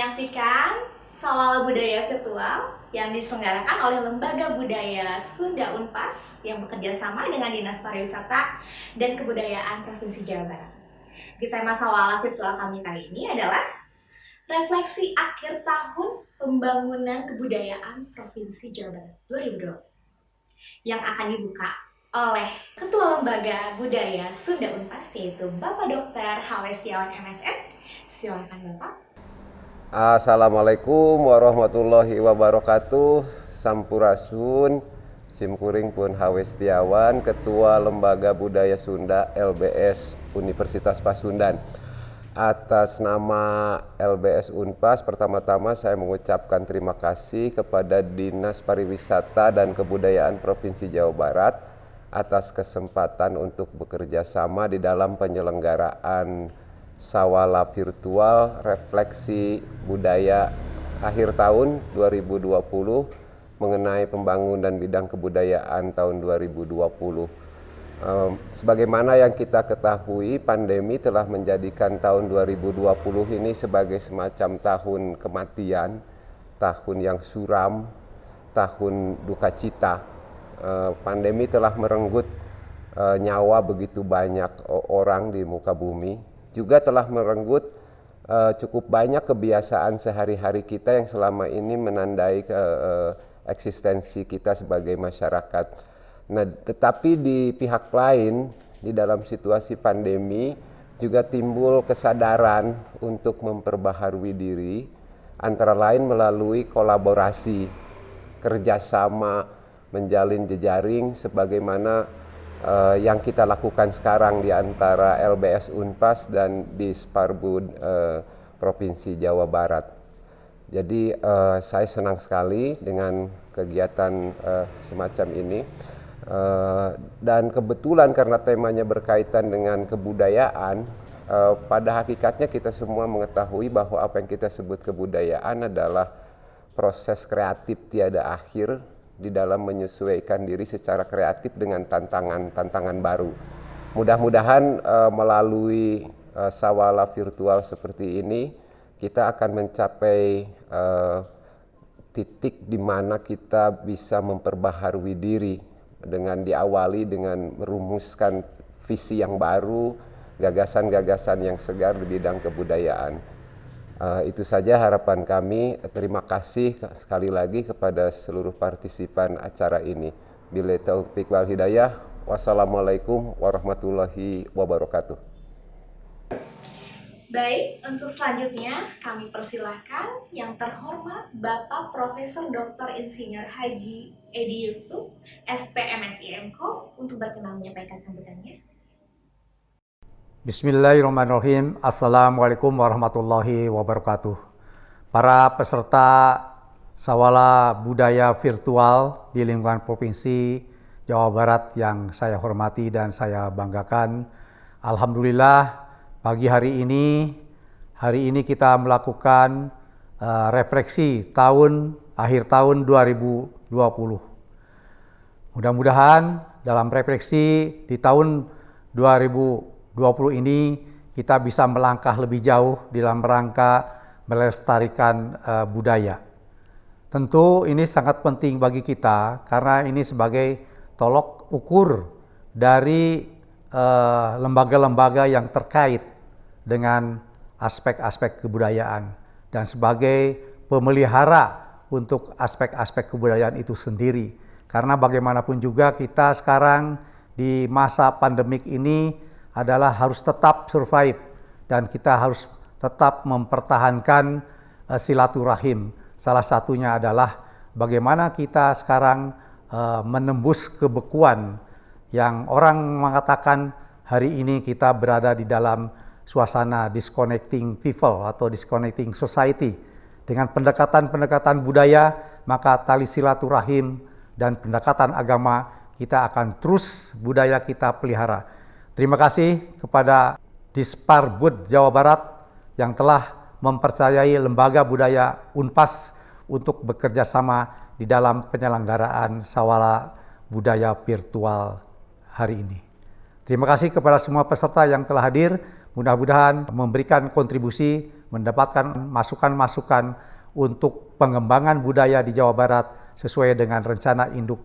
menyaksikan Sawala Budaya Virtual yang diselenggarakan oleh Lembaga Budaya Sunda Unpas yang bekerja sama dengan Dinas Pariwisata dan Kebudayaan Provinsi Jawa Barat. Di tema Sawala Virtual kami kali ini adalah refleksi akhir tahun pembangunan kebudayaan Provinsi Jawa Barat 2020 yang akan dibuka oleh Ketua Lembaga Budaya Sunda Unpas yaitu Bapak Dr. H. Setiawan MSN. Silakan Bapak. Assalamualaikum warahmatullahi wabarakatuh. Sampurasun, Simkuring pun H. Setiawan, Ketua Lembaga Budaya Sunda LBS Universitas Pasundan. Atas nama LBS Unpas, pertama-tama saya mengucapkan terima kasih kepada Dinas Pariwisata dan Kebudayaan Provinsi Jawa Barat atas kesempatan untuk bekerja sama di dalam penyelenggaraan Sawala Virtual Refleksi Budaya akhir tahun 2020 mengenai pembangunan bidang kebudayaan tahun 2020. Sebagaimana yang kita ketahui, pandemi telah menjadikan tahun 2020 ini sebagai semacam tahun kematian, tahun yang suram, tahun duka cita. Pandemi telah merenggut nyawa begitu banyak orang di muka bumi, juga telah merenggut cukup banyak kebiasaan sehari-hari kita yang selama ini menandai eksistensi kita sebagai masyarakat. Nah, tetapi di pihak lain, di dalam situasi pandemi juga timbul kesadaran untuk memperbaharui diri, antara lain melalui kolaborasi, kerjasama, menjalin jejaring sebagaimana yang kita lakukan sekarang di antara LBS Unpas dan Disparbud Provinsi Jawa Barat. Jadi saya senang sekali dengan kegiatan semacam ini. Dan kebetulan karena temanya berkaitan dengan kebudayaan, pada hakikatnya kita semua mengetahui bahwa apa yang kita sebut kebudayaan adalah proses kreatif tiada akhir di dalam menyesuaikan diri secara kreatif dengan tantangan baru. Mudah-mudahan melalui Sawala Virtual seperti ini kita akan mencapai titik di mana kita bisa memperbaharui diri dengan diawali dengan merumuskan visi yang baru, gagasan-gagasan yang segar di bidang kebudayaan. Itu saja harapan kami. Terima kasih sekali lagi kepada seluruh partisipan acara ini. Billahi taufiq wal hidayah. Wassalamualaikum warahmatullahi wabarakatuh. Baik, untuk selanjutnya kami persilahkan yang terhormat Bapak Profesor Dr. Insinyur Haji Edi Yusuf, SPMSI MKOM untuk berkenan menyampaikan sambutannya. Bismillahirrahmanirrahim. Assalamualaikum warahmatullahi wabarakatuh. Para peserta Sawala Budaya Virtual di lingkungan Provinsi Jawa Barat yang saya hormati dan saya banggakan. Alhamdulillah pagi hari ini kita melakukan refleksi akhir tahun 2020. Mudah-mudahan dalam refleksi di tahun 2020 ini kita bisa melangkah lebih jauh dalam rangka melestarikan budaya. Tentu ini sangat penting bagi kita karena ini sebagai tolok ukur dari lembaga-lembaga yang terkait dengan aspek-aspek kebudayaan dan sebagai pemelihara untuk aspek-aspek kebudayaan itu sendiri. Karena bagaimanapun juga kita sekarang di masa pandemik ini adalah harus tetap survive dan kita harus tetap mempertahankan silaturahim. Salah satunya adalah bagaimana kita sekarang menembus kebekuan yang orang mengatakan hari ini kita berada di dalam suasana disconnecting people atau disconnecting society. Dengan pendekatan-pendekatan budaya, maka tali silaturahim dan pendekatan agama kita akan terus budaya kita pelihara. Terima kasih kepada Disparbud Jawa Barat yang telah mempercayai Lembaga Budaya Unpas untuk bekerja sama di dalam penyelenggaraan Sawala Budaya Virtual hari ini. Terima kasih kepada semua peserta yang telah hadir. Mudah-mudahan memberikan kontribusi mendapatkan masukan-masukan untuk pengembangan budaya di Jawa Barat sesuai dengan rencana induk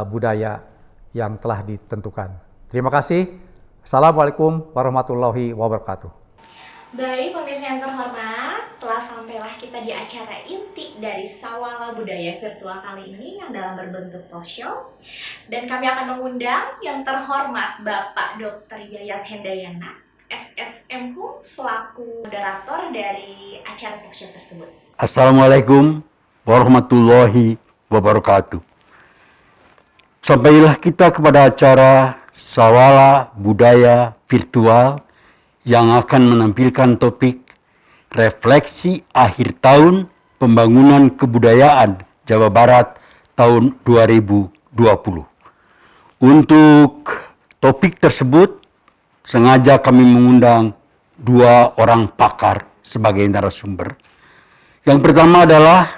budaya yang telah ditentukan. Terima kasih. Assalamualaikum warahmatullahi wabarakatuh. Baik, pemirsa yang terhormat, telah sampailah kita di acara inti dari Sawala Budaya Virtual kali ini yang dalam berbentuk talk show. Dan kami akan mengundang yang terhormat Bapak Dr. Yayat Hendayana, SSM Hum, selaku moderator dari acara talk show tersebut. Assalamualaikum warahmatullahi wabarakatuh. Sampailah kita kepada acara Sawala Budaya Virtual yang akan menampilkan topik refleksi akhir tahun pembangunan kebudayaan Jawa Barat tahun 2020. Untuk topik tersebut sengaja kami mengundang 2 orang pakar sebagai narasumber. Yang pertama adalah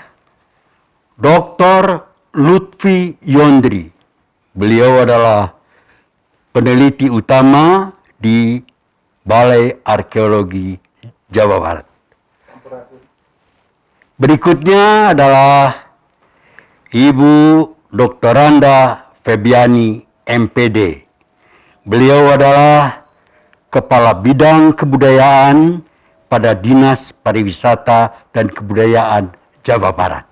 Dr. Lutfi Yondri. Beliau adalah peneliti utama di Balai Arkeologi Jawa Barat. Berikutnya adalah Ibu Dr. Randa Febiani, MPD. Beliau adalah Kepala Bidang Kebudayaan pada Dinas Pariwisata dan Kebudayaan Jawa Barat.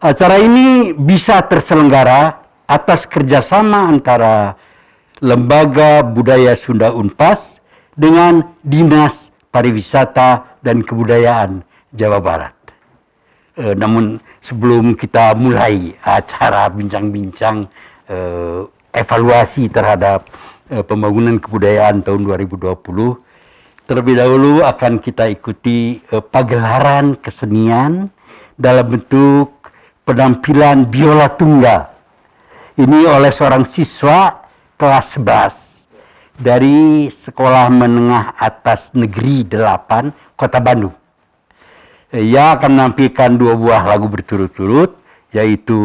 Acara ini bisa terselenggara atas kerjasama antara Lembaga Budaya Sunda Unpas dengan Dinas Pariwisata dan Kebudayaan Jawa Barat. Namun sebelum kita mulai acara bincang-bincang evaluasi terhadap pembangunan kebudayaan tahun 2020, terlebih dahulu akan kita ikuti pagelaran kesenian dalam bentuk penampilan biola tunggal. Ini oleh seorang siswa kelas 11 dari Sekolah Menengah Atas Negeri 8 Kota Bandung. Ia akan menampilkan 2 buah lagu berturut-turut, yaitu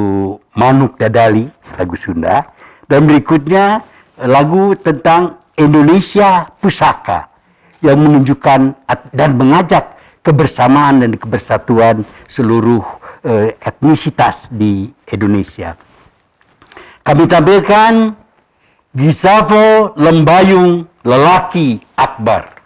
Manuk Dadali, lagu Sunda, dan berikutnya lagu tentang Indonesia Pusaka yang menunjukkan dan mengajak kebersamaan dan kebersatuan seluruh etnisitas di Indonesia. Kami tampilkan Gisavo Lembayung Lelaki Akbar.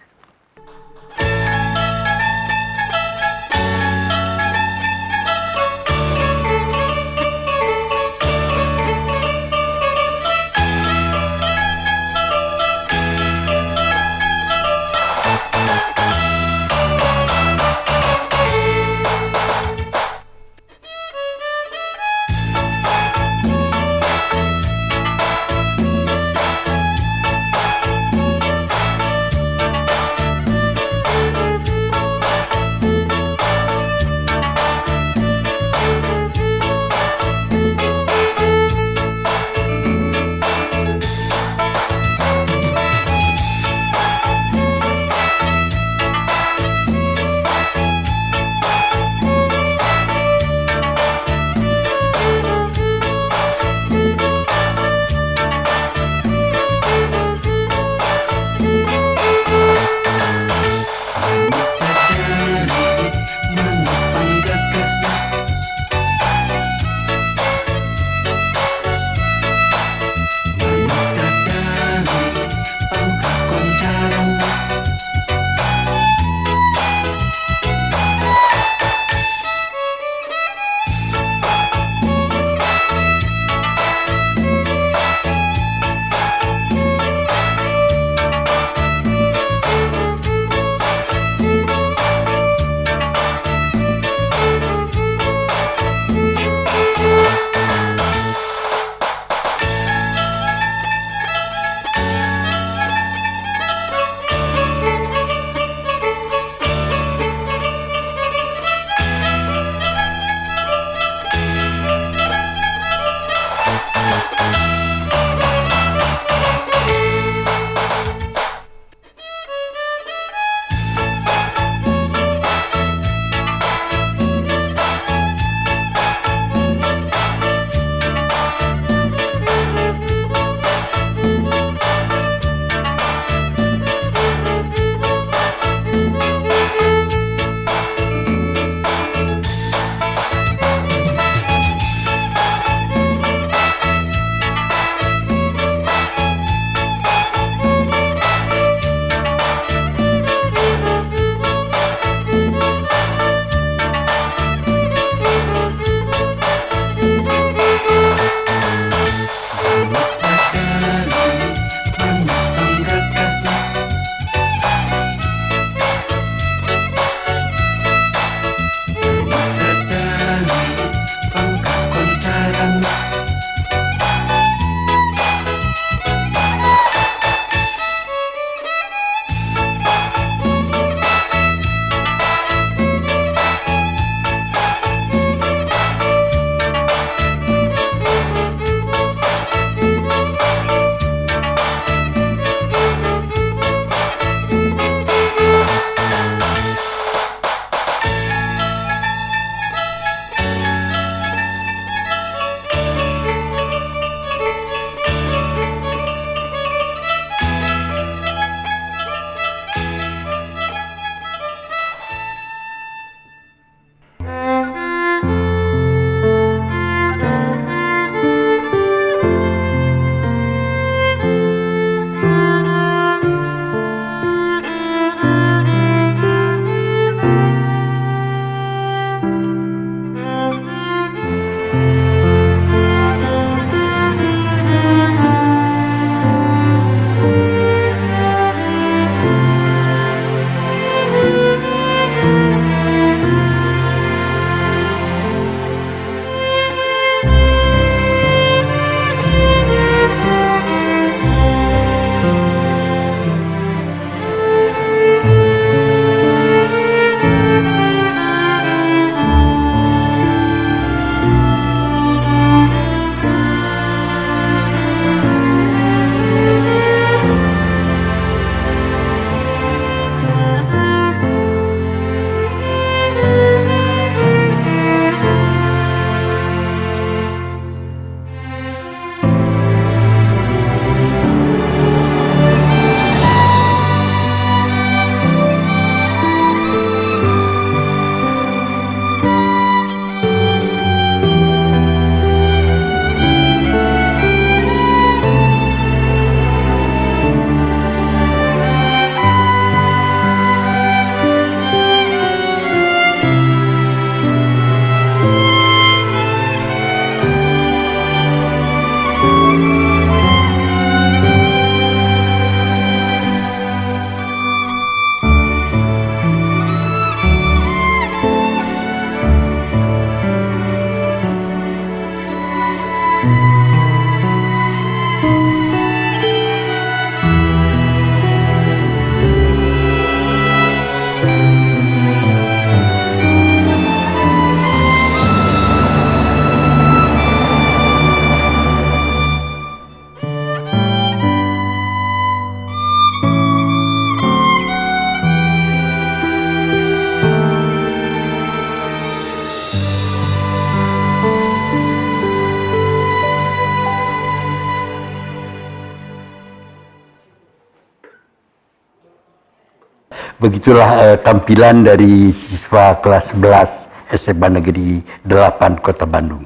Begitulah tampilan dari siswa kelas 11 SMA Negeri 8 Kota Bandung.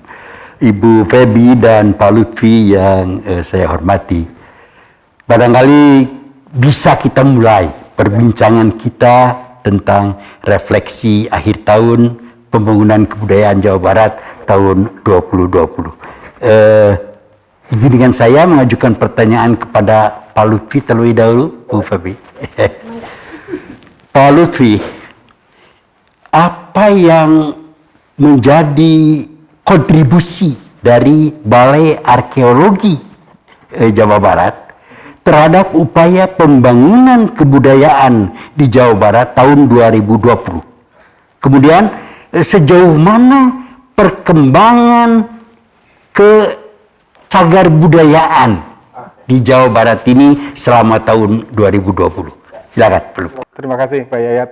Ibu Febi dan Pak Lutfi yang saya hormati, barangkali bisa kita mulai perbincangan kita tentang refleksi akhir tahun pembangunan kebudayaan Jawa Barat tahun 2020. Izinkan saya mengajukan pertanyaan kepada Pak Lutfi terlebih dahulu, Bu Febi. Pak Lutfi, apa yang menjadi kontribusi dari Balai Arkeologi Jawa Barat terhadap upaya pembangunan kebudayaan di Jawa Barat tahun 2020? Kemudian sejauh mana perkembangan ke cagar budayaan di Jawa Barat ini selama tahun 2020? Silakan, Pak. Terima kasih Pak Yayat.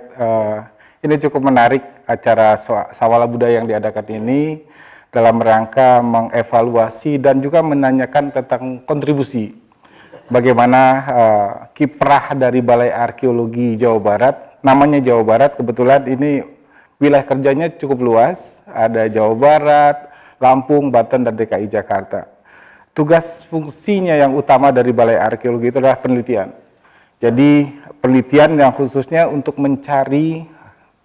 Ini cukup menarik acara Sawala Budaya yang diadakan ini dalam rangka mengevaluasi dan juga menanyakan tentang kontribusi. Bagaimana kiprah dari Balai Arkeologi Jawa Barat, namanya Jawa Barat, kebetulan ini wilayah kerjanya cukup luas, ada Jawa Barat, Lampung, Banten, dan DKI Jakarta. Tugas fungsinya yang utama dari Balai Arkeologi itu adalah penelitian. Jadi penelitian yang khususnya untuk mencari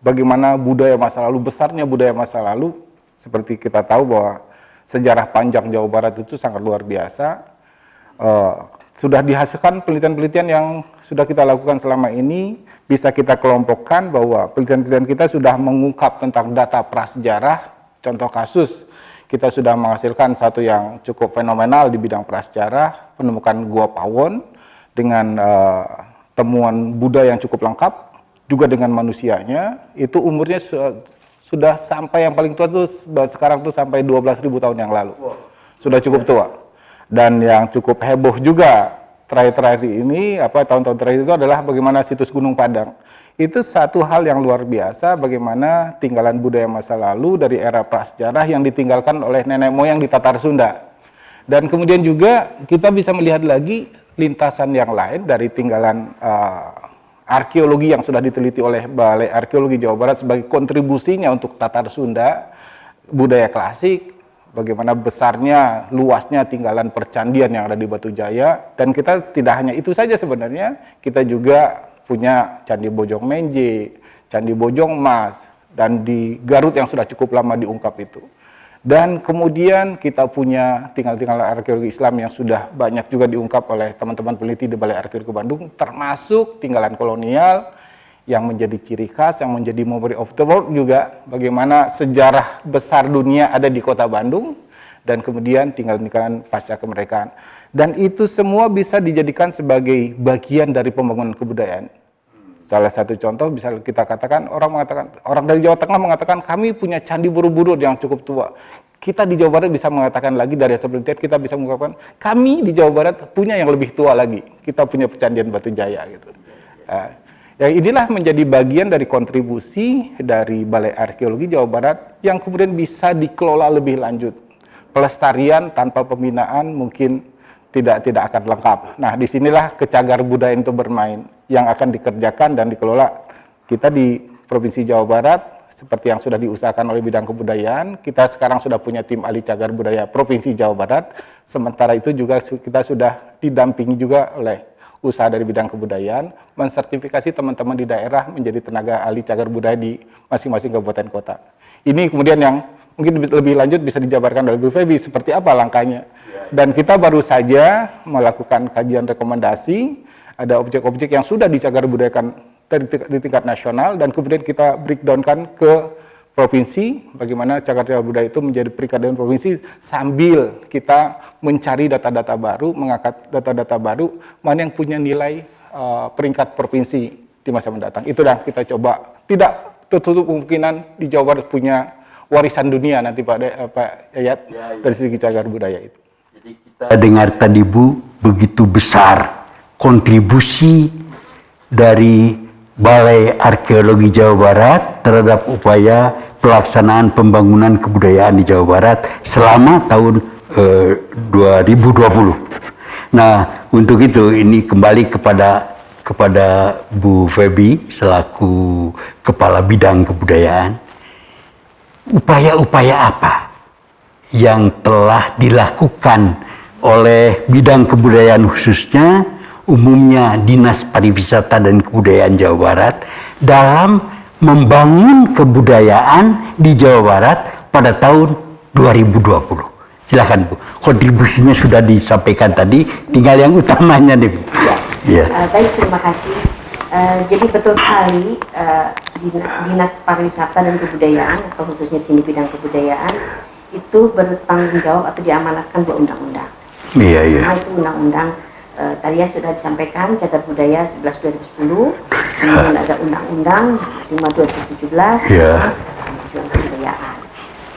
bagaimana budaya masa lalu, besarnya budaya masa lalu. Seperti kita tahu bahwa sejarah panjang Jawa Barat itu sangat luar biasa. Sudah dihasilkan penelitian-penelitian yang sudah kita lakukan selama ini, bisa kita kelompokkan bahwa penelitian-penelitian kita sudah mengungkap tentang data prasejarah. Contoh kasus, kita sudah menghasilkan satu yang cukup fenomenal di bidang prasejarah, penemukan Gua Pawon dengan temuan Buddha yang cukup lengkap, juga dengan manusianya. Itu umurnya sudah sampai, yang paling tua tuh sekarang tuh sampai 12.000 tahun yang lalu. Sudah cukup tua. Dan yang cukup heboh juga terakhir-terakhir ini, tahun-tahun terakhir itu adalah bagaimana situs Gunung Padang. Itu satu hal yang luar biasa, bagaimana tinggalan budaya masa lalu dari era prasejarah yang ditinggalkan oleh nenek moyang di Tatar Sunda. Dan kemudian juga kita bisa melihat lagi lintasan yang lain dari tinggalan arkeologi yang sudah diteliti oleh Balai Arkeologi Jawa Barat sebagai kontribusinya untuk Tatar Sunda, budaya klasik, bagaimana besarnya, luasnya tinggalan percandian yang ada di Batu Jaya. Dan kita tidak hanya itu saja sebenarnya, kita juga punya Candi Bojong Menje, Candi Bojong Mas, dan di Garut yang sudah cukup lama diungkap itu. Dan kemudian kita punya tinggalan arkeologi Islam yang sudah banyak juga diungkap oleh teman-teman peneliti di Balai Arkeologi Bandung, termasuk tinggalan kolonial yang menjadi ciri khas, yang menjadi memory of the world juga, bagaimana sejarah besar dunia ada di kota Bandung, dan kemudian tinggalan-tinggalan pasca kemerdekaan. Dan itu semua bisa dijadikan sebagai bagian dari pembangunan kebudayaan. Salah satu contoh bisa kita katakan, orang dari Jawa Tengah mengatakan kami punya Candi Borobudur yang cukup tua. Kita di Jawa Barat bisa mengatakan lagi, dari hasil penelitian kita bisa mengungkapkan kami di Jawa Barat punya yang lebih tua lagi. Kita punya Pecandian Batu Jaya gitu. Ya inilah menjadi bagian dari kontribusi dari Balai Arkeologi Jawa Barat yang kemudian bisa dikelola lebih lanjut. Pelestarian tanpa pembinaan mungkin tidak akan lengkap. Nah, disinilah kecagar budaya itu bermain, yang akan dikerjakan dan dikelola kita di Provinsi Jawa Barat, seperti yang sudah diusahakan oleh bidang kebudayaan. Kita sekarang sudah punya tim ahli cagar budaya Provinsi Jawa Barat. Sementara itu juga kita sudah didampingi juga oleh usaha dari bidang kebudayaan, mensertifikasi teman-teman di daerah menjadi tenaga ahli cagar budaya di masing-masing kabupaten kota. Ini kemudian yang mungkin lebih lanjut bisa dijabarkan oleh Bu Febi seperti apa langkahnya. Dan kita baru saja melakukan kajian rekomendasi, ada objek-objek yang sudah dicagar budayakan di tingkat nasional, dan kemudian kita breakdown-kan ke provinsi, bagaimana cagar budaya itu menjadi peringkat provinsi, sambil kita mencari data-data baru, mengangkat data-data baru, mana yang punya nilai peringkat provinsi di masa mendatang. Itu yang kita coba. Tidak tertutup kemungkinan di Jawa Barat punya warisan dunia nanti Pak Yayat dari segi cagar budaya itu. Jadi kita dengar tadi Bu, begitu besar kontribusi dari Balai Arkeologi Jawa Barat terhadap upaya pelaksanaan pembangunan kebudayaan di Jawa Barat selama tahun 2020. Nah, untuk itu ini kembali kepada kepada Bu Febi selaku Kepala Bidang Kebudayaan, upaya-upaya apa yang telah dilakukan oleh bidang kebudayaan khususnya, umumnya Dinas Pariwisata dan Kebudayaan Jawa Barat dalam membangun kebudayaan di Jawa Barat pada tahun 2020. Silakan Bu, kontribusinya sudah disampaikan tadi, tinggal yang utamanya nih Bu. Ya. Baik, terima kasih. Jadi betul sekali Dinas Pariwisata dan Kebudayaan atau khususnya di sini bidang kebudayaan itu bertanggung jawab atau diamanatkan dua undang-undang. Iya, iya. Nah, itu undang-undang tadi ya sudah disampaikan Cagar Budaya 11 2010, kemudian ada undang-undang 5 2017 Ya. Kemajuan Kebudayaan.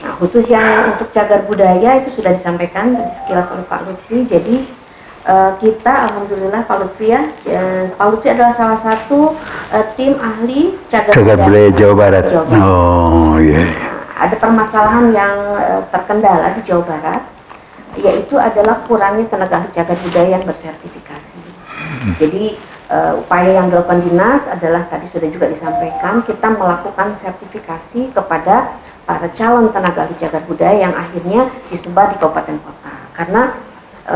Nah, khusus yang untuk cagar budaya itu sudah disampaikan tadi sekilas oleh Pak Lutfi. Jadi kita alhamdulillah Pak Lutfi ya, Pak Lutfi adalah salah satu tim ahli cagar Budaya Jawa Barat. Jawa Barat. Oh iya. Ada permasalahan yang terkendala di Jawa Barat, yaitu adalah kurangnya tenaga ahli cagar budaya yang bersertifikasi. Jadi upaya yang dilakukan dinas adalah tadi sudah juga disampaikan, kita melakukan sertifikasi kepada para calon tenaga ahli cagar budaya yang akhirnya disebar di kabupaten kota. Karena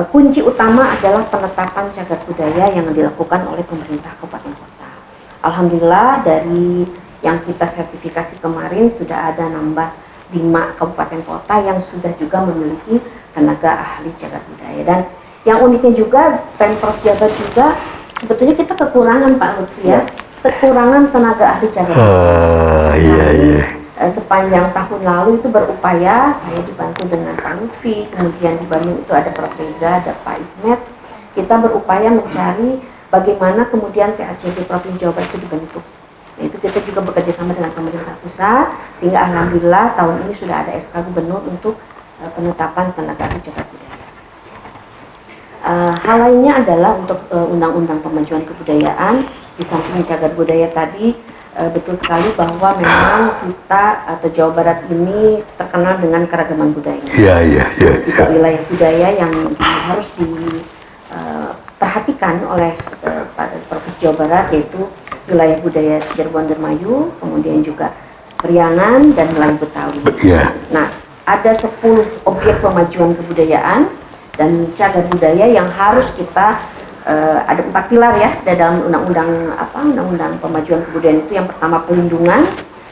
kunci utama adalah penetapan cagar budaya yang dilakukan oleh pemerintah kabupaten kota. Alhamdulillah dari yang kita sertifikasi kemarin sudah ada nambah 5 kabupaten kota yang sudah juga memiliki tenaga ahli cagar budaya. Dan yang uniknya juga Pemprov Jabar juga sebetulnya kita kekurangan Pak Lutfi ya, kekurangan tenaga ahli cagar budaya. Iya, iya. Sepanjang tahun lalu itu berupaya, saya dibantu dengan Pak Lutfi, kemudian di Bandung itu ada Prof. Reza, ada Pak Ismet, kita berupaya mencari bagaimana kemudian TACB Provinsi Jawa Barat itu dibentuk. Nah, itu kita juga bekerja sama dengan pemerintah pusat, sehingga alhamdulillah tahun ini sudah ada SK Gubernur untuk penetapan tenaga ahli cagar budaya. Hal lainnya adalah untuk undang-undang pemajuan kebudayaan, di samping cagar budaya tadi, betul sekali bahwa memang kita atau Jawa Barat ini terkenal dengan keragaman budaya. Iya, iya, iya. Tiga wilayah budaya yang harus diperhatikan oleh Provinsi Jawa Barat, yaitu wilayah budaya Cirebon Dermayu, kemudian juga Priangan dan Melayu Betawi. Iya. Nah, ada 10 objek pemajuan kebudayaan dan cagar budaya yang harus kita ada 4 pilar ya dalam undang-undang pemajuan kebudayaan itu. Yang pertama pelindungan,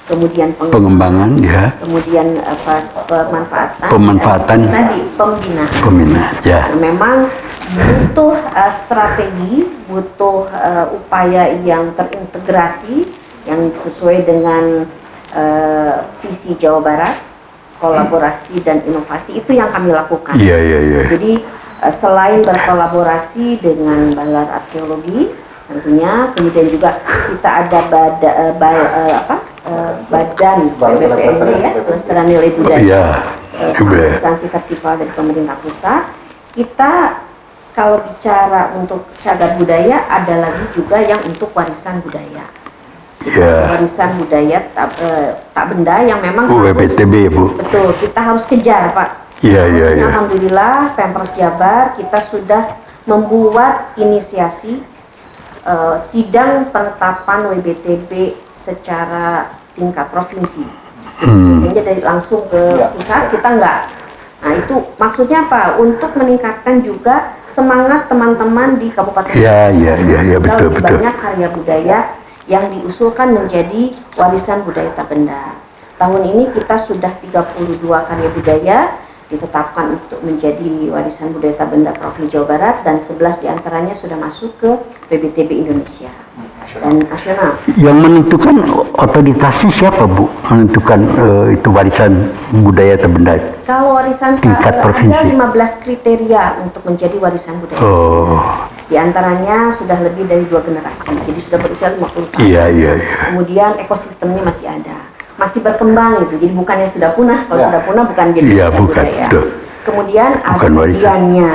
kemudian Pengembangan, ya. kemudian pemanfaatan, tadi pembinaan. Ya. Nah, memang butuh strategi, butuh upaya yang terintegrasi yang sesuai dengan visi Jawa Barat, kolaborasi dan inovasi, itu yang kami lakukan. Iya, iya, iya. Jadi selain berkolaborasi dengan Balai Arkeologi tentunya, kemudian juga kita ada badan BPND ya, Pelestarian Nilai Budaya, instansi vertikal dari pemerintah pusat. Kita kalau bicara untuk cagar budaya, ada lagi juga yang untuk warisan budaya. Warisan budaya tak benda yang memang WBTB ya Bu. Betul, kita harus kejar Pak. Iya, iya, iya. Alhamdulillah Pemprov Jabar kita sudah membuat inisiasi sidang penetapan WBTB secara tingkat provinsi. Sehingga dari langsung ke pusat kita enggak. Nah, itu maksudnya apa? Untuk meningkatkan juga semangat teman-teman di Kabupaten. Iya, betul, betul. Banyak karya budaya yang diusulkan menjadi warisan budaya tak benda. Tahun ini kita sudah 32 karya budaya ditetapkan untuk menjadi warisan budaya tak benda Provinsi Jawa Barat, dan 11 diantaranya sudah masuk ke WBTB Indonesia dan nasional. Yang menentukan otoritasnya siapa Bu? Menentukan itu warisan budaya tak benda? Kalau warisan tingkat provinsi ada 15 kriteria untuk menjadi warisan budaya. Di antaranya sudah lebih dari 2 generasi, jadi sudah berusia 50 tahun. Iya. Kemudian ekosistemnya masih ada, masih berkembang gitu, jadi bukan yang sudah punah. Kalau sudah punah bukan jadi warisan budaya. Kemudian ada kajiannya,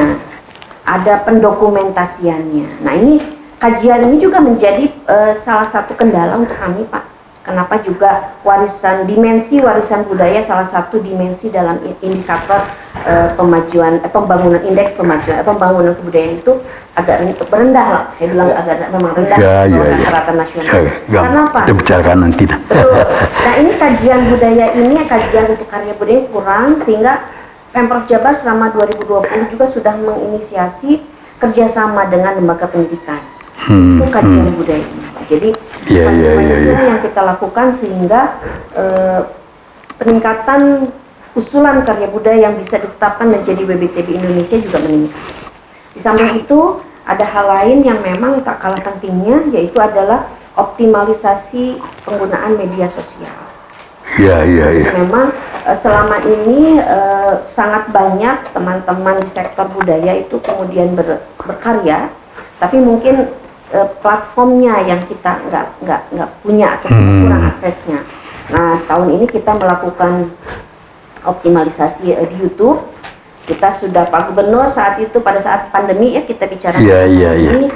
ada pendokumentasiannya. Nah, ini kajian ini juga menjadi salah satu kendala untuk kami Pak. Kenapa juga dimensi warisan budaya salah satu dimensi dalam indikator pembangunan indeks pembangunan kebudayaan itu agak rendah lah, saya bilang agak memang rendah rata-rata nasional. Karena apa? Kita bicarakan nanti. Betul. Nah ini kajian budaya ini, kajian untuk karya budaya kurang, sehingga Pemprov Jabar selama 2020 juga sudah menginisiasi kerjasama dengan lembaga pendidikan untuk kajian budaya ini. Jadi yang kita lakukan sehingga peningkatan usulan karya budaya yang bisa ditetapkan menjadi WBTB Indonesia juga meningkat. Di samping itu ada hal lain yang memang tak kalah pentingnya, yaitu adalah optimalisasi penggunaan media sosial. Memang selama ini sangat banyak teman-teman di sektor budaya itu kemudian berkarya, tapi mungkin platformnya yang kita nggak punya atau kurang aksesnya. Nah, tahun ini kita melakukan optimalisasi di YouTube. Kita sudah, Pak Gubernur saat itu pada saat pandemi ya, kita bicara ini,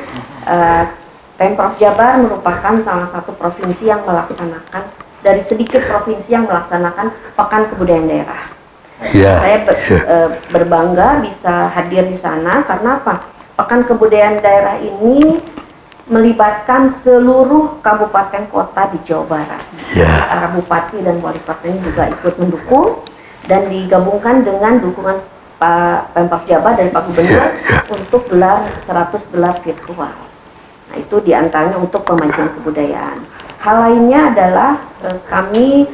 Pemprov Jabar merupakan salah satu provinsi yang melaksanakan, dari sedikit provinsi yang melaksanakan Pekan Kebudayaan Daerah. Saya berbangga bisa hadir di sana karena apa? Pekan Kebudayaan Daerah ini melibatkan seluruh kabupaten kota di Jawa Barat. Para bupati dan wali kotanya juga ikut mendukung dan digabungkan dengan dukungan Pak Pemprov Jabar dari Pak Gubernur untuk gelar 100 gelar virtual. Nah itu diantaranya untuk pemajuan kebudayaan. Hal lainnya adalah kami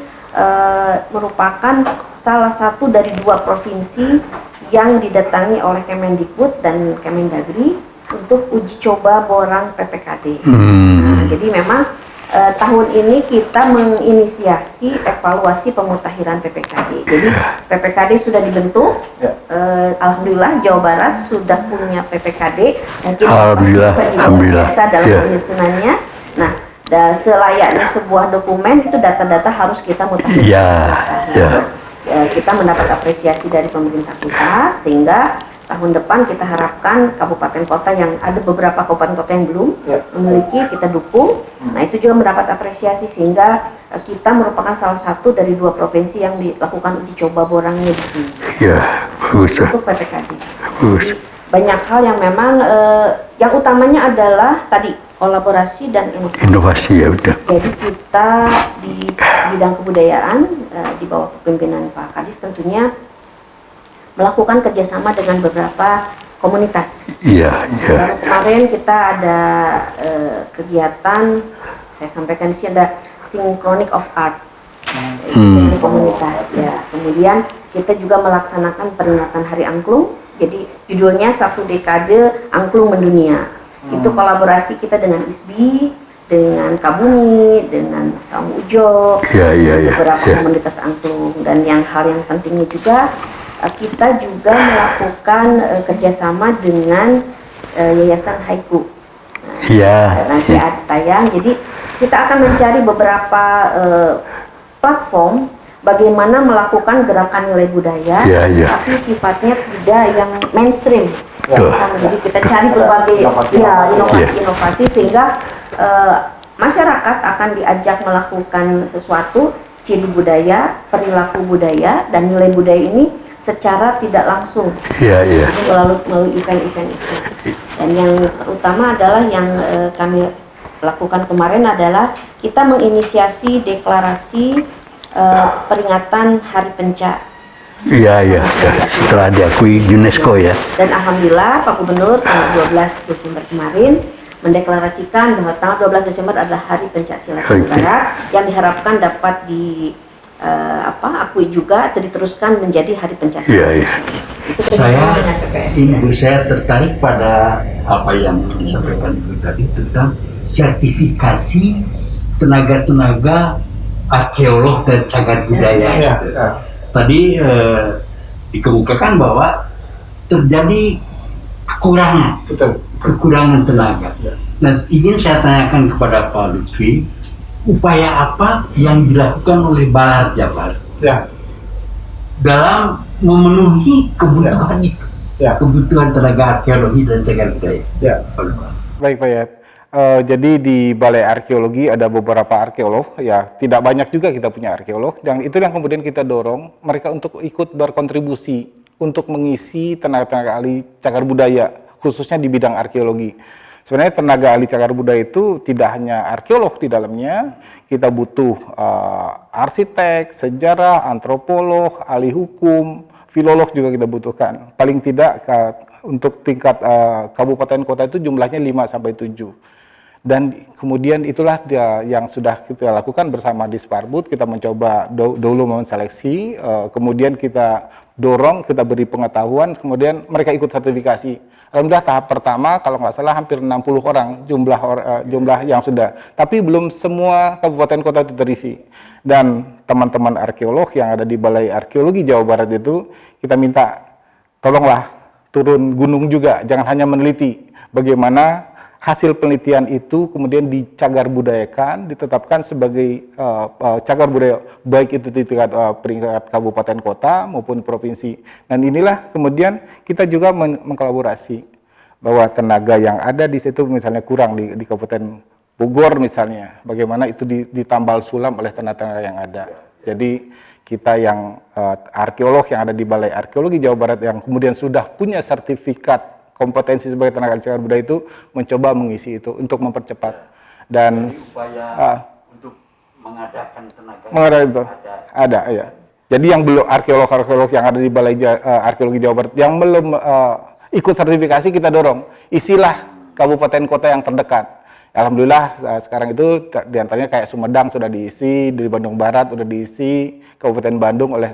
merupakan salah satu dari 2 provinsi yang didatangi oleh Kemendikbud dan Kemendagri untuk uji coba borang PPKD. Nah, jadi memang tahun ini kita menginisiasi evaluasi pemutahiran PPKD. Jadi PPKD sudah dibentuk. Alhamdulillah Jawa Barat sudah punya PPKD dan kita biasa dalam penyusunannya. Nah, selayaknya sebuah dokumen itu data-data harus kita mutakhirkan. Kita mendapat apresiasi dari pemerintah pusat sehingga tahun depan kita harapkan kabupaten kota yang ada beberapa kabupaten kota yang belum memiliki, kita dukung. Nah itu juga mendapat apresiasi sehingga kita merupakan salah satu dari 2 provinsi yang dilakukan uji coba borangnya di sini. Untuk PPKD. Jadi, banyak hal yang memang yang utamanya adalah tadi kolaborasi dan inovasi. Betul. Jadi kita di bidang kebudayaan di bawah kepemimpinan Pak Kadis tentunya melakukan kerjasama dengan beberapa komunitas. Baru kemarin kita ada kegiatan, saya sampaikan di sini ada Synchronic of Art, dari komunitas. Kemudian kita juga melaksanakan peringatan Hari Angklung. Jadi judulnya 1 Dekade Angklung Mendunia. Itu kolaborasi kita dengan ISBI, dengan Kabumi, dengan Saung Ujo, beberapa komunitas angklung. Dan hal yang pentingnya juga kita juga melakukan kerjasama dengan Yayasan Haiku. Nanti ada tayang. Jadi kita akan mencari beberapa platform bagaimana melakukan gerakan nilai budaya, tapi sifatnya tidak yang mainstream. Jadi kita cari berbagai inovasi sehingga masyarakat akan diajak melakukan sesuatu, ciri budaya, perilaku budaya, dan nilai budaya ini secara tidak langsung, melalui event-event itu. Dan yang terutama adalah yang kami lakukan kemarin adalah kita menginisiasi deklarasi peringatan Hari Penca. Setelah diakui UNESCO ya. Dan alhamdulillah Pak Gubernur tanggal 12 Desember kemarin mendeklarasikan bahwa tanggal 12 Desember adalah Hari Pencaksilat Jawa Barat yang diharapkan dapat akui juga atau diteruskan menjadi Hari Pencaksilat. Saya tertarik pada apa yang disampaikan Ibu tadi tentang sertifikasi tenaga-tenaga arkeolog dan cagar budaya. Tadi dikemukakan bahwa terjadi kekurangan tenaga. Nah, ingin saya tanyakan kepada Pak Lutfi, upaya apa yang dilakukan oleh Balar Jabar dalam memenuhi kebutuhan itu, kebutuhan tenaga arkeologi dan cagar budaya? Baik Pak Yat. Jadi di Balai Arkeologi ada beberapa arkeolog, tidak banyak juga kita punya arkeolog, dan itu yang kemudian kita dorong mereka untuk ikut berkontribusi untuk mengisi tenaga-tenaga ahli cagar budaya, khususnya di bidang arkeologi. Sebenarnya tenaga ahli cagar budaya itu tidak hanya arkeolog di dalamnya, kita butuh arsitek, sejarah, antropolog, ahli hukum, filolog juga kita butuhkan. Paling tidak untuk tingkat kabupaten kota itu jumlahnya 5-7. Dan kemudian itulah yang sudah kita lakukan bersama Disparbud. Kita mencoba dulu menseleksi, kemudian kita dorong, kita beri pengetahuan, kemudian mereka ikut sertifikasi. Alhamdulillah tahap pertama kalau nggak salah hampir 60 orang jumlah yang sudah. Tapi belum semua kabupaten kota itu terisi. Dan teman-teman arkeolog yang ada di Balai Arkeologi Jawa Barat itu kita minta tolonglah turun gunung juga, jangan hanya meneliti bagaimana hasil penelitian itu kemudian dicagar budayakan, ditetapkan sebagai cagar budaya, baik itu di tingkat peringkat kabupaten kota maupun provinsi. Dan inilah kemudian kita juga mengkolaborasi bahwa tenaga yang ada di situ misalnya kurang di Kabupaten Bogor misalnya, bagaimana itu ditambal sulam oleh tenaga-tenaga yang ada. Jadi kita yang arkeolog yang ada di Balai Arkeologi Jawa Barat yang kemudian sudah punya sertifikat kompetensi sebagai tenaga ahli cagar budaya itu mencoba mengisi itu untuk mempercepat. Dan upaya untuk mengadakan tenaga itu ada ya. Jadi yang belum arkeolog yang ada di Balai Arkeologi Jawa Barat yang belum ikut sertifikasi kita dorong, isilah kabupaten kota yang terdekat. Alhamdulillah sekarang itu diantaranya kayak Sumedang sudah diisi, di Bandung Barat sudah diisi, Kabupaten Bandung oleh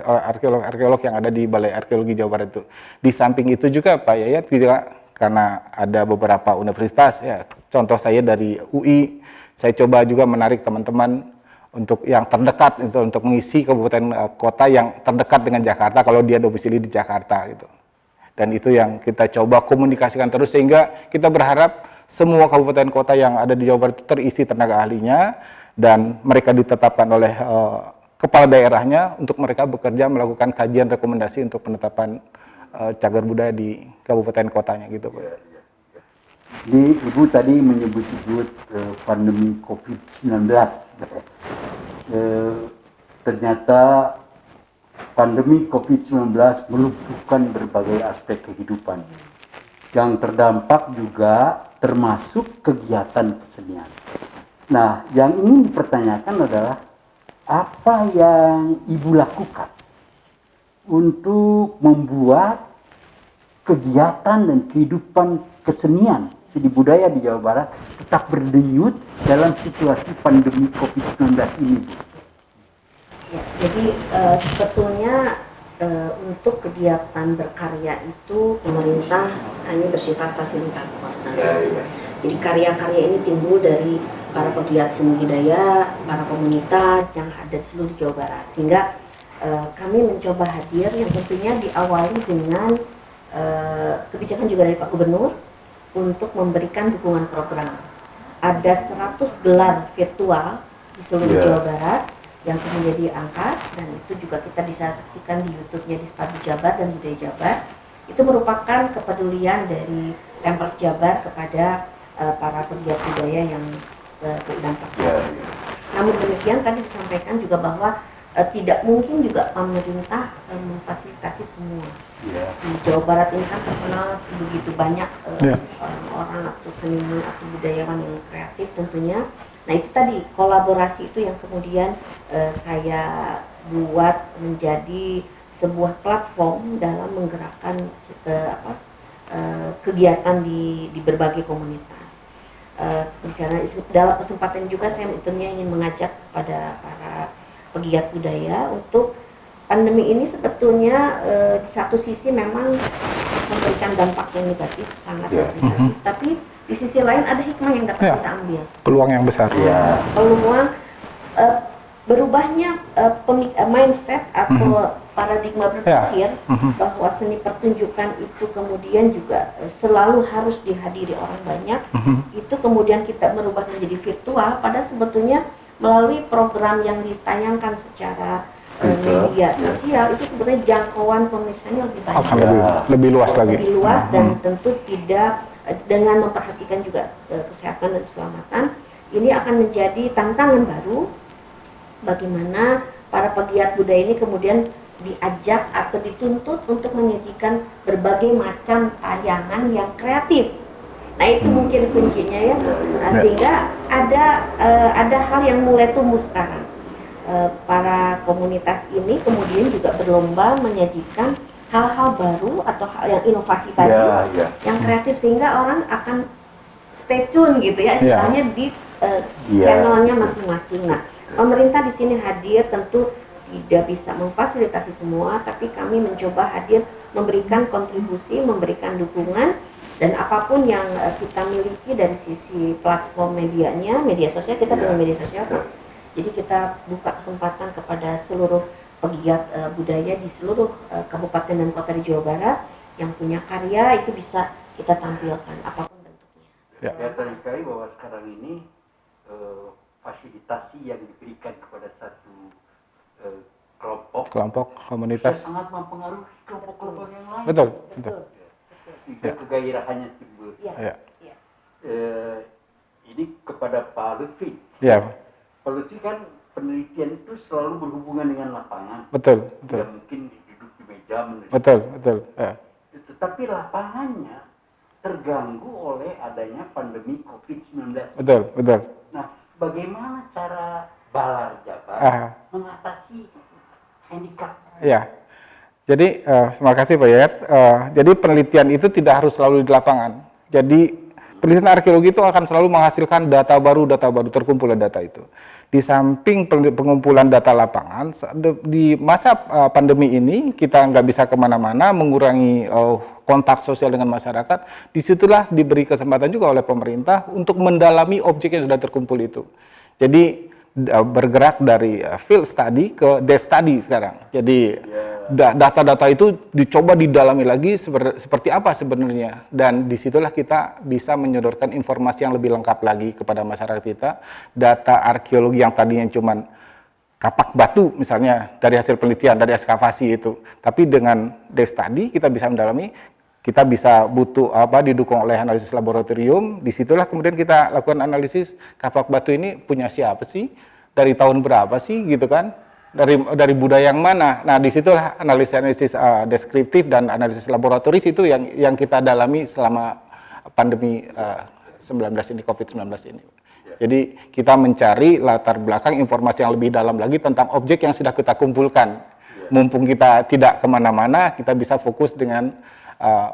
arkeolog yang ada di Balai Arkeologi Jawa Barat itu. Di samping itu juga Pak Yayat juga karena ada beberapa universitas ya, contoh saya dari UI, saya coba juga menarik teman-teman untuk yang terdekat itu untuk mengisi kabupaten kota yang terdekat dengan Jakarta kalau dia domisili di Jakarta gitu. Dan itu yang kita coba komunikasikan terus sehingga kita berharap semua kabupaten kota yang ada di Jawa Barat itu terisi tenaga ahlinya dan mereka ditetapkan oleh kepala daerahnya untuk mereka bekerja melakukan kajian rekomendasi untuk penetapan cagar budaya di kabupaten kotanya gitu Pak. Ini Ibu tadi menyebut-sebut pandemi COVID-19. Ternyata pandemi COVID-19 melumpuhkan berbagai aspek kehidupan. Yang terdampak juga termasuk kegiatan kesenian. Nah, yang ingin dipertanyakan adalah apa yang Ibu lakukan untuk membuat kegiatan dan kehidupan kesenian seni budaya di Jawa Barat tetap berdenyut dalam situasi pandemi COVID-19 ini, Bu? Ya, jadi sebetulnya untuk kegiatan berkarya itu pemerintah hanya bersifat fasilitator. Jadi karya-karya ini timbul dari para pegiat seni budaya, para komunitas yang ada di seluruh Jawa Barat. Sehingga kami mencoba hadir yang tentunya diawali dengan kebijakan juga dari Pak Gubernur untuk memberikan dukungan program. Ada 100 gelar virtual di seluruh Jawa Barat yang kemudian diangkat dan itu juga kita bisa saksikan di YouTube-nya Disparbud Jabar dan Budaya Jabar. Itu merupakan kepedulian dari Pemprov Jabar kepada para pegiat budaya yang terdampak. Namun demikian tadi disampaikan juga bahwa tidak mungkin juga pemerintah memfasilitasi semua. Di Jawa Barat ini kan terkenal begitu banyak orang-orang atau seniman atau budayawan yang kreatif tentunya. Nah itu tadi kolaborasi itu yang kemudian saya buat menjadi sebuah platform dalam menggerakkan kegiatan di berbagai komunitas. Dalam kesempatan juga saya tentunya ingin mengajak kepada para pegiat budaya untuk pandemi ini sebetulnya di satu sisi memang memberikan dampak yang negatif, sangat negatif, tapi di sisi lain ada hikmah yang dapat kita ambil. Peluang yang besar. Peluang berubahnya mindset atau paradigma berpikir bahwa seni pertunjukan itu kemudian juga selalu harus dihadiri orang banyak. Itu kemudian kita merubah menjadi virtual, padahal sebetulnya melalui program yang ditayangkan secara media sosial itu sebetulnya jangkauan pemirsanya lebih banyak, lebih luas lagi. Lebih luas dan tentu tidak dengan memperhatikan juga kesehatan dan keselamatan. Ini akan menjadi tantangan baru bagaimana para pegiat budaya ini kemudian diajak atau dituntut untuk menyajikan berbagai macam tayangan yang kreatif. Nah itu mungkin kuncinya ya. Nah, sehingga ada hal yang mulai tumbuh sekarang. Para komunitas ini kemudian juga berlomba menyajikan hal-hal baru atau hal yang inovasi tadi, yang kreatif, sehingga orang akan stay tune gitu ya, istilahnya di channelnya masing-masing. Nah, pemerintah di sini hadir, tentu tidak bisa memfasilitasi semua, tapi kami mencoba hadir, memberikan kontribusi, memberikan dukungan, dan apapun yang kita miliki dari sisi platform medianya, media sosial, kita dengan media sosial, jadi kita buka kesempatan kepada seluruh pegiat budaya di seluruh kabupaten dan kota di Jawa Barat yang punya karya, itu bisa kita tampilkan apapun bentuknya. Kelihatan sekali bahwa sekarang ini fasilitasi yang diberikan kepada satu kelompok komunitas sangat mempengaruhi kelompok-kelompok yang lain. betul. Kegairahannya timbul. Ini kepada Pak Lutfi. Pak Lutfi kan penelitian itu selalu berhubungan dengan lapangan. Betul. Ya, mungkin duduk di meja menulis. Betul. Tetapi lapangannya terganggu oleh adanya pandemi COVID-19. Betul. Nah, bagaimana cara Balar Jabar mengatasi handicap? Ya. Jadi terima kasih Pak Yayat. Jadi penelitian itu tidak harus selalu di lapangan. Jadi penelitian arkeologi itu akan selalu menghasilkan data baru terkumpul data itu. Di samping pengumpulan data lapangan, di masa pandemi ini kita nggak bisa kemana-mana, mengurangi kontak sosial dengan masyarakat. Disitulah diberi kesempatan juga oleh pemerintah untuk mendalami objek yang sudah terkumpul itu. Jadi bergerak dari field study ke desk study sekarang. Jadi data-data itu dicoba didalami lagi seperti apa sebenarnya, dan disitulah kita bisa menyodorkan informasi yang lebih lengkap lagi kepada masyarakat kita. Data arkeologi yang tadinya cuman kapak batu misalnya dari hasil penelitian, dari ekskavasi itu, tapi dengan desk study kita bisa mendalami, kita bisa butuh didukung oleh analisis laboratorium. Disitulah kemudian kita lakukan analisis kapak batu ini punya siapa sih, dari tahun berapa sih gitu kan, dari budaya yang mana. Nah disitulah analisis deskriptif dan analisis laboratoris itu yang kita dalami selama pandemi 19 ini, COVID-19 ini. Jadi kita mencari latar belakang informasi yang lebih dalam lagi tentang objek yang sudah kita kumpulkan. Mumpung kita tidak kemana-mana, kita bisa fokus dengan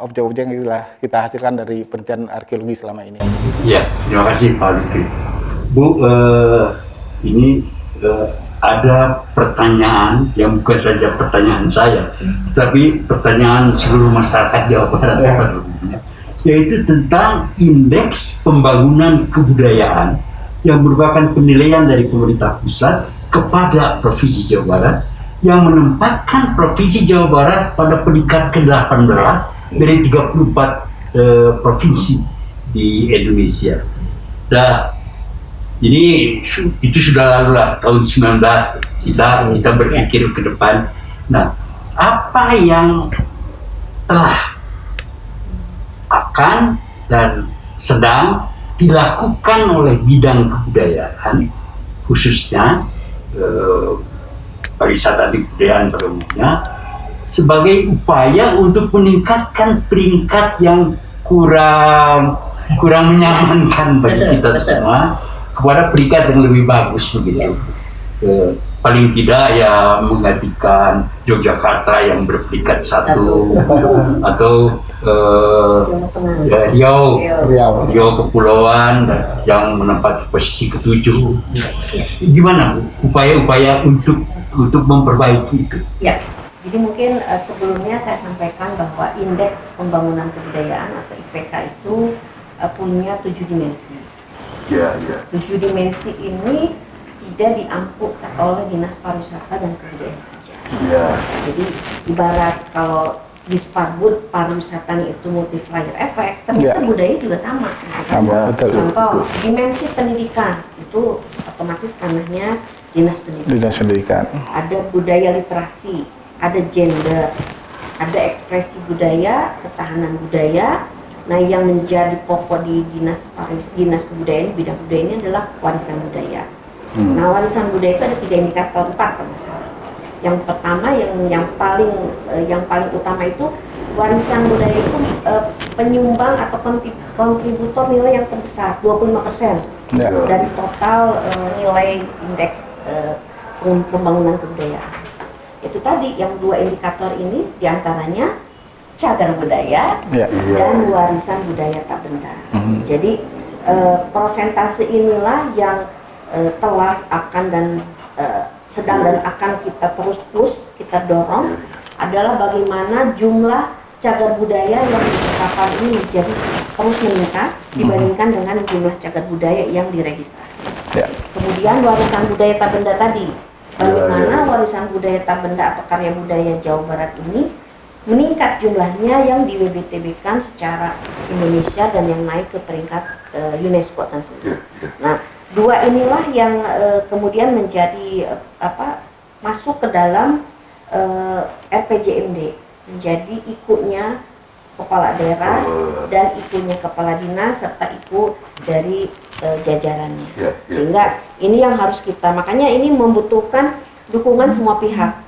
objek-objek yang kita hasilkan dari penelitian arkeologi selama ini. Ya, terima kasih Pak Lutfi. Bu, ini ada pertanyaan yang bukan saja pertanyaan saya, tapi pertanyaan seluruh masyarakat Jawa Barat, yaitu tentang indeks pembangunan kebudayaan yang merupakan penilaian dari pemerintah pusat kepada Provinsi Jawa Barat, yang menempatkan Provinsi Jawa Barat pada peringkat ke-18 dari 34 provinsi di Indonesia. Nah, ini itu sudah lalu lah, tahun 19 kita berpikir ke depan. Nah, apa yang telah, akan, dan sedang dilakukan oleh bidang kebudayaan, khususnya pariwisata dan kebudayaan pada umumnya, sebagai upaya untuk meningkatkan peringkat yang kurang menyamankan bagi kita semua kepada peringkat yang lebih bagus begitu. Paling tidak ya menggantikan Yogyakarta yang berperingkat 1 atau Riau Kepulauan yang menempati posisi ke-7. Gimana Bu, upaya-upaya untuk memperbaiki itu? Ya, jadi mungkin sebelumnya saya sampaikan bahwa indeks pembangunan kebudayaan atau IPK itu punya 7 dimensi. 7 dimensi ini tidak diampu oleh Dinas Pariwisata dan Kebudayaan saja. Jadi ibarat kalau Disparbud pariwisatanya itu multiplier effect, ternyata budaya juga sama. Betul. Contoh dimensi pendidikan itu otomatis tanahnya Dinas Pendidikan. Ada budaya literasi, ada gender, ada ekspresi budaya, ketahanan budaya. Nah, yang menjadi pokok di dinas kebudayaan, bidang budaya ini adalah warisan budaya. Nah, warisan budaya itu ada 3 indikator, 4 kalau nggak salah. Yang pertama yang paling utama itu warisan budaya itu penyumbang atau kontributor nilai yang terbesar 25% dari total nilai indeks pembangunan kebudayaan. Itu tadi yang 2 indikator ini diantaranya cagar budaya dan warisan budaya tak benda. Jadi prosentase inilah yang telah akan dan sedang dan akan kita terus push, kita dorong adalah bagaimana jumlah cagar budaya yang ditetapkan ini menjadi terus meningkat dibandingkan dengan jumlah cagar budaya yang diregistrasi. Kemudian warisan budaya tak benda tadi, bagaimana warisan budaya tak benda atau karya budaya Jawa Barat ini meningkat jumlahnya yang di WBTB-kan secara Indonesia dan yang naik ke peringkat UNESCO tentunya. Nah, 2 inilah yang kemudian menjadi masuk ke dalam RPJMD, menjadi ikunya kepala daerah dan ikunya kepala dinas serta iku dari jajarannya. Sehingga ini yang harus kita, makanya ini membutuhkan dukungan semua pihak.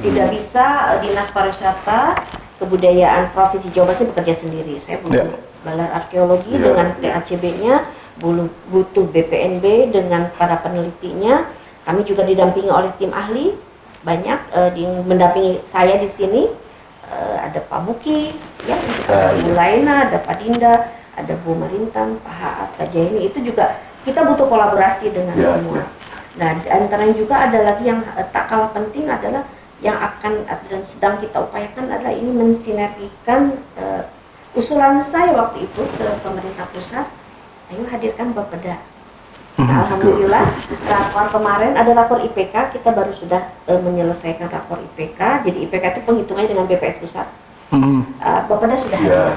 Tidak bisa Dinas Pariwisata Kebudayaan Provinsi Jawa Barat bekerja sendiri. Saya butuh Balai Arkeologi dengan TACB-nya, butuh BPNB dengan para penelitinya. Kami juga didampingi oleh tim ahli banyak mendampingi saya di sini. Ada Pak Buki, ya, ada Bu Laina, ada Pak Dinda, ada Bu Marintan, Pak Haat, Pak Jaini. Itu juga kita butuh kolaborasi dengan semua. Nah, antaranya juga ada lagi yang tak kalah penting adalah yang akan dan sedang kita upayakan adalah ini mensinergikan usulan saya waktu itu ke pemerintah pusat, ayo hadirkan Bapeda. Nah, alhamdulillah rapor kemarin ada rapor IPK, kita baru sudah menyelesaikan rapor IPK. Jadi IPK itu penghitungannya dengan BPS pusat. Bapeda sudah hadir.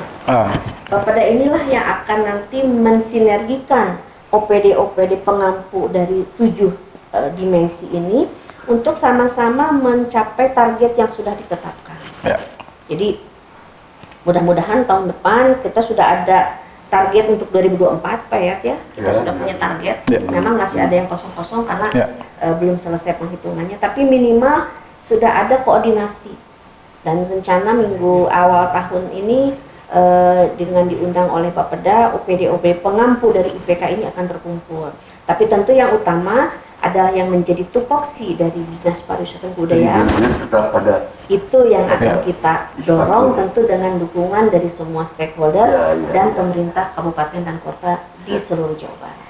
Bapeda inilah yang akan nanti mensinergikan OPD-OPD pengampu dari 7 dimensi ini untuk sama-sama mencapai target yang sudah ditetapkan. Jadi mudah-mudahan tahun depan kita sudah ada target untuk 2024 Pak ya, kita sudah punya target. Memang masih ada yang kosong-kosong karena belum selesai penghitungannya, tapi minimal sudah ada koordinasi. Dan rencana minggu awal tahun ini dengan diundang oleh Bapeda, OPD-OPD pengampu dari IPK ini akan terkumpul. Tapi tentu yang utama adalah yang menjadi tupoksi dari Dinas Pariwisata dan Kebudayaan. Itu yang akan kita dorong tentu dengan dukungan dari semua stakeholder dan pemerintah kabupaten dan kota di seluruh Jawa Barat.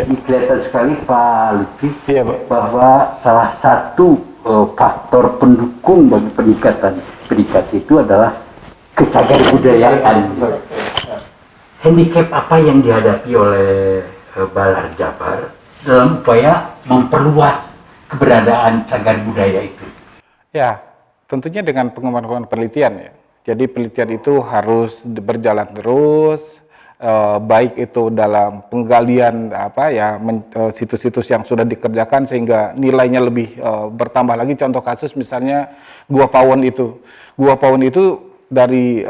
Ini kelihatan sekali Pak Lutfi bahwa salah satu faktor pendukung bagi peningkatan itu adalah kecagar budayaan. Handicap apa yang dihadapi oleh Balar Jabar dalam upaya memperluas keberadaan cagar budaya itu? Ya, tentunya dengan pengembangan penelitian ya. Jadi penelitian itu harus berjalan terus, baik itu dalam penggalian situs-situs yang sudah dikerjakan sehingga nilainya lebih bertambah lagi. Contoh kasus misalnya Gua Pawon itu. Gua Pawon itu dari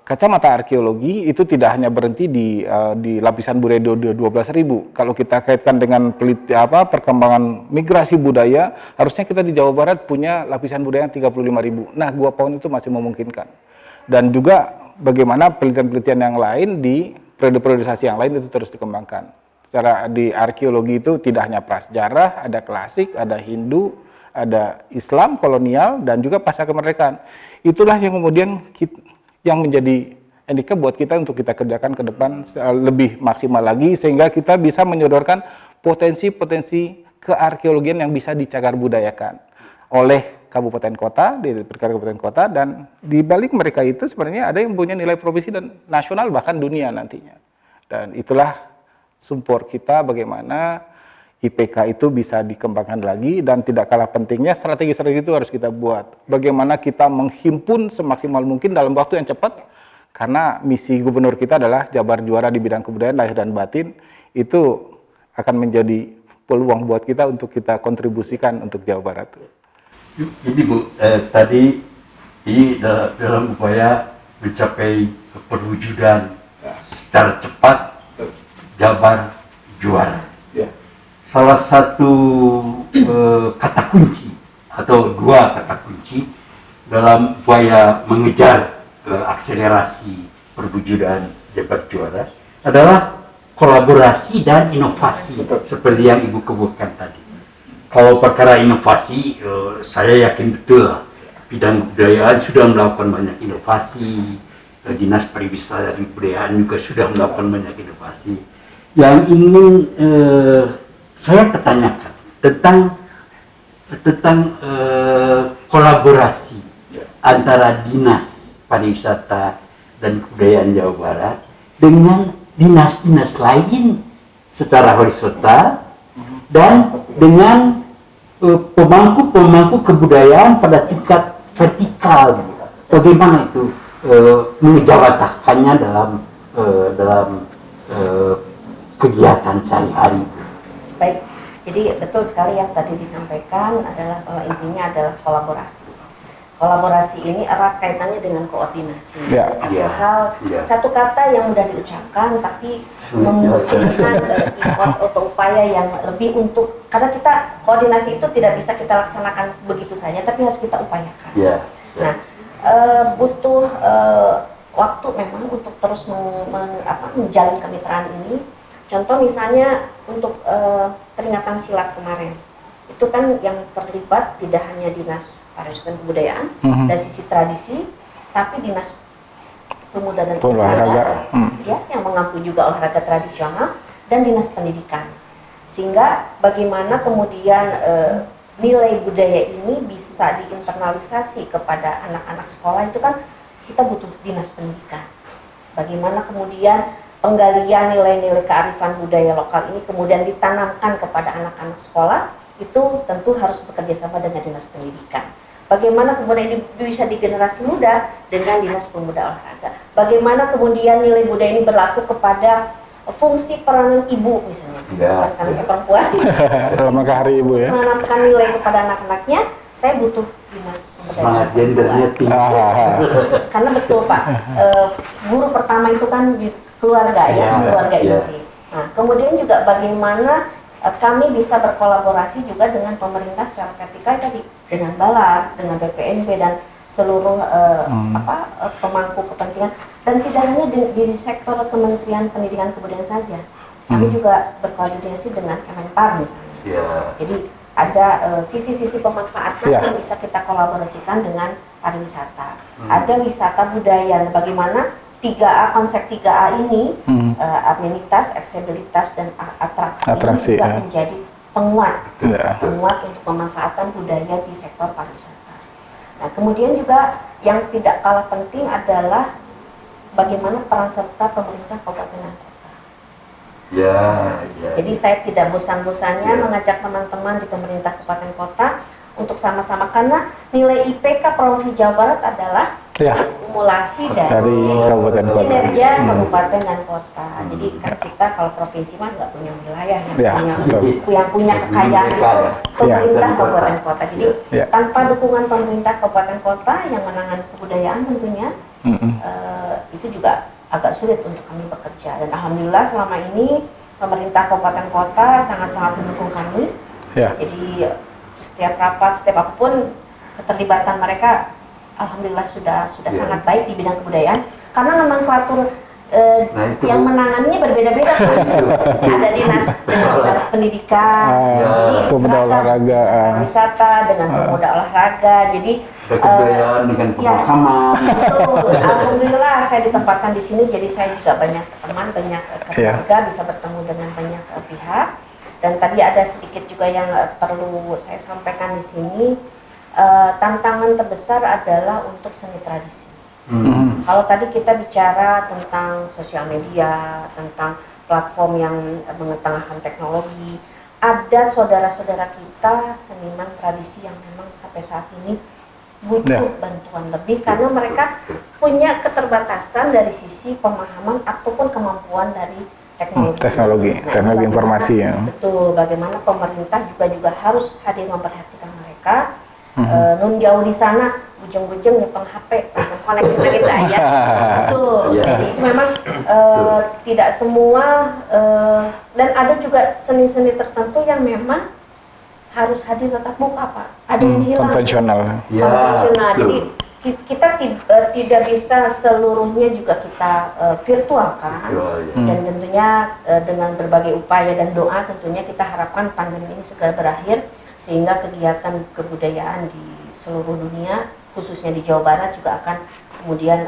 kacamata arkeologi itu tidak hanya berhenti di lapisan budaya 12.000. Kalau kita kaitkan dengan perkembangan migrasi budaya, harusnya kita di Jawa Barat punya lapisan budaya 35.000. Nah, Gua Pawon itu masih memungkinkan. Dan juga bagaimana penelitian-penelitian yang lain di periodisasi yang lain itu terus dikembangkan. Secara di arkeologi itu tidak hanya prasejarah, ada klasik, ada Hindu, ada Islam kolonial dan juga pasca kemerdekaan. Itulah yang kemudian yang menjadi handicap buat kita untuk kita kerjakan ke depan lebih maksimal lagi sehingga kita bisa menyodorkan potensi-potensi kearkeologian yang bisa dicagar budayakan oleh kabupaten kota, di kabupaten kota, dan di balik mereka itu sebenarnya ada yang punya nilai provinsi dan nasional bahkan dunia nantinya. Dan itulah support kita bagaimana IPK itu bisa dikembangkan lagi dan tidak kalah pentingnya strategi-strategi itu harus kita buat. Bagaimana kita menghimpun semaksimal mungkin dalam waktu yang cepat karena misi gubernur kita adalah Jabar juara di bidang kebudayaan lahir dan batin. Itu akan menjadi peluang buat kita untuk kita kontribusikan untuk Jawa Barat. Jadi Bu, tadi ini dalam upaya mencapai perwujudan secara cepat Jabar juara. Salah satu kata kunci atau dua kata kunci dalam upaya mengejar akselerasi perwujudan debat juara adalah kolaborasi dan inovasi seperti yang Ibu kemukakan tadi. Kalau perkara inovasi, saya yakin betul lah bidang kebudayaan sudah melakukan banyak inovasi, Dinas Pariwisata dan Kebudayaan juga sudah melakukan banyak inovasi. Yang ingin saya pertanyakan tentang kolaborasi antara Dinas Pariwisata dan Kebudayaan Jawa Barat dengan dinas-dinas lain secara horizontal dan dengan pemangku-pemangku kebudayaan pada tingkat vertikal. Bagaimana itu mengejawantahkannya dalam kegiatan sehari-hari? Baik, jadi betul sekali yang tadi disampaikan adalah bahwa intinya adalah kolaborasi. Kolaborasi ini erat kaitannya dengan koordinasi. Satu kata yang mudah diucapkan tapi membutuhkan effort atau upaya yang lebih untuk, karena kita koordinasi itu tidak bisa kita laksanakan begitu saja, tapi harus kita upayakan. Nah, butuh waktu memang untuk terus menjalin kemitraan ini. Contoh misalnya untuk peringatan silat kemarin, itu kan yang terlibat tidak hanya Dinas Pariwisata dan Kebudayaan dari sisi tradisi, tapi Dinas Pemuda dan Olahraga ya, yang mengampu juga olahraga tradisional, dan Dinas Pendidikan. Sehingga bagaimana kemudian nilai budaya ini bisa diinternalisasi kepada anak-anak sekolah, itu kan kita butuh Dinas Pendidikan. Bagaimana kemudian penggalian nilai-nilai kearifan budaya lokal ini kemudian ditanamkan kepada anak-anak sekolah, itu tentu harus bekerja sama dengan Dinas Pendidikan. Bagaimana kemudian ini bisa di generasi muda dengan Dinas Pemuda Olahraga. Bagaimana kemudian nilai budaya ini berlaku kepada fungsi peranan ibu misalnya. Karena saya perempuan. Dalam rangka Hari Ibu ya. Menanamkan nilai kepada anak-anaknya, saya butuh Dinas Pemberdayaan Semangat gendernya tinggi. Karena betul Pak, guru pertama itu kan di keluarga keluarga inti. Nah, kemudian juga bagaimana kami bisa berkolaborasi juga dengan pemerintah secara vertikal tadi, dengan Balar, dengan BPNB dan seluruh pemangku kepentingan, dan tidak hanya di sektor Kementerian Pendidikan Kebudayaan saja, kami juga berkoordinasi dengan Kemenpar misalnya. Jadi ada sisi-sisi pemanfaatan yang bisa kita kolaborasikan dengan pariwisata. Ada wisata budaya, bagaimana 3A, konsep 3A ini, amenitas, aksesibilitas, dan atraksi juga menjadi penguat untuk pemanfaatan budaya di sektor pariwisata. Nah, kemudian juga yang tidak kalah penting adalah bagaimana peran serta pemerintah kabupaten dan kota. Jadi saya tidak bosan-bosannya mengajak teman-teman di pemerintah kabupaten kota untuk sama-sama, karena nilai IPK Provinsi Jawa Barat adalah akumulasi dari kabupaten kota, kinerja kabupaten dan kota. Jadi kan kita kalau provinsi mah nggak punya wilayah yang punya kekayaan itu pemerintah kabupaten kota. Jadi tanpa dukungan pemerintah kabupaten kota yang menangani kebudayaan tentunya itu juga agak sulit untuk kami bekerja. Dan alhamdulillah selama ini pemerintah kabupaten kota sangat-sangat mendukung kami. Jadi setiap rapat, setiap apapun keterlibatan mereka, alhamdulillah sudah sangat baik di bidang kebudayaan, karena nomenklatur yang menanganinya berbeda-beda. Ada dinas pendidikan, pemuda olahraga, wisata dengan pemuda olahraga, jadi kebudayaan dengan pemahaman. Betul. Alhamdulillah saya ditempatkan di sini, jadi saya juga banyak teman, banyak keluarga, bisa bertemu dengan banyak pihak. Dan tadi ada sedikit juga yang perlu saya sampaikan di sini. Tantangan terbesar adalah untuk seni tradisi. Kalau tadi kita bicara tentang sosial media, tentang platform yang mengetengahkan teknologi, ada saudara-saudara kita seniman tradisi yang memang sampai saat ini butuh bantuan lebih, karena mereka punya keterbatasan dari sisi pemahaman ataupun kemampuan dari teknologi informasi ya. Betul, bagaimana pemerintah juga harus hadir memperhatikan mereka. Nun jauh di sana, bujeng-bujeng nyepeng HP, koneksi kita aja. Betul. Jadi itu memang tidak semua, dan ada juga seni-seni tertentu yang memang harus hadir tatap muka, Pak. Ada yang hilang. Konvensional. Konvensional. betul. Jadi kita tidak bisa seluruhnya juga kita virtualkan. Dan tentunya dengan berbagai upaya dan doa tentunya kita harapkan pandemi ini segera berakhir sehingga kegiatan kebudayaan di seluruh dunia khususnya di Jawa Barat juga akan kemudian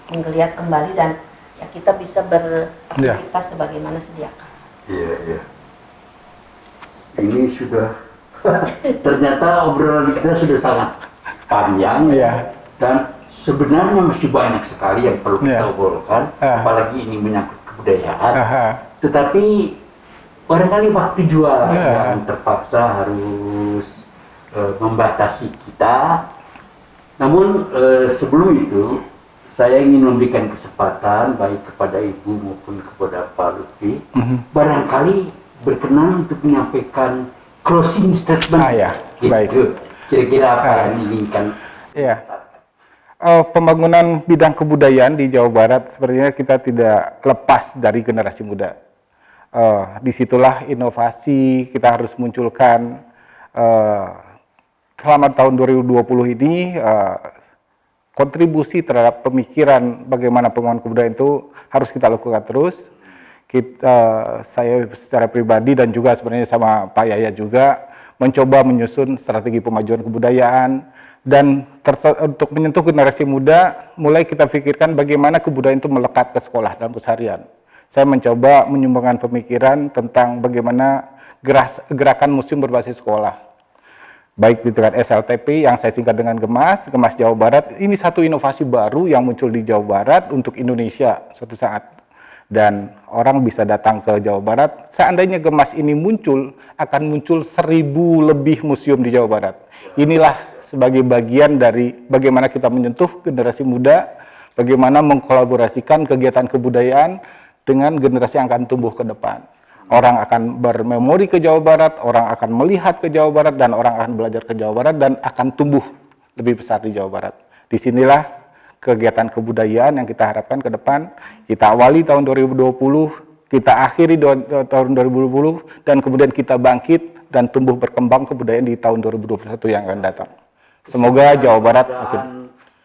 menggeliat kembali dan ya kita bisa beraktivitas sebagaimana sedia kala. Iya. Ini sudah ternyata obrolan kita sudah sangat panjang dan sebenarnya masih banyak sekali yang perlu kita obrolkan, apalagi ini menyangkut kebudayaan. Tetapi barangkali waktu juga yang terpaksa harus membatasi kita. Namun sebelum itu saya ingin memberikan kesempatan baik kepada Ibu maupun kepada Pak Lutfi barangkali berkenan untuk menyampaikan closing statement. Gitu. Baik. Kira-kira apa yang diinginkan? Iya. Pembangunan bidang kebudayaan di Jawa Barat sepertinya kita tidak lepas dari generasi muda. Disitulah inovasi kita harus munculkan. Selama tahun 2020 ini kontribusi terhadap pemikiran bagaimana pengembangan kebudayaan itu harus kita lakukan terus. Saya secara pribadi dan juga sebenarnya sama Pak Yaya juga mencoba menyusun strategi pemajuan kebudayaan dan untuk menyentuh generasi muda mulai kita pikirkan bagaimana kebudayaan itu melekat ke sekolah dan keseharian. Saya mencoba menyumbangkan pemikiran tentang bagaimana gerakan museum berbasis sekolah. Baik di tingkat SLTP yang saya singkat dengan Gemas Jawa Barat, ini satu inovasi baru yang muncul di Jawa Barat untuk Indonesia suatu saat. Dan orang bisa datang ke Jawa Barat, seandainya Gemas ini muncul, akan muncul 1000 lebih museum di Jawa Barat. Inilah sebagai bagian dari bagaimana kita menyentuh generasi muda, bagaimana mengkolaborasikan kegiatan kebudayaan dengan generasi yang akan tumbuh ke depan. Orang akan bermemori ke Jawa Barat, orang akan melihat ke Jawa Barat, dan orang akan belajar ke Jawa Barat, dan akan tumbuh lebih besar di Jawa Barat. Disinilah kegiatan kebudayaan yang kita harapkan ke depan. Kita awali tahun 2020, kita akhiri tahun 2020, dan kemudian kita bangkit dan tumbuh berkembang kebudayaan di tahun 2021 yang akan datang. Semoga Jawa Barat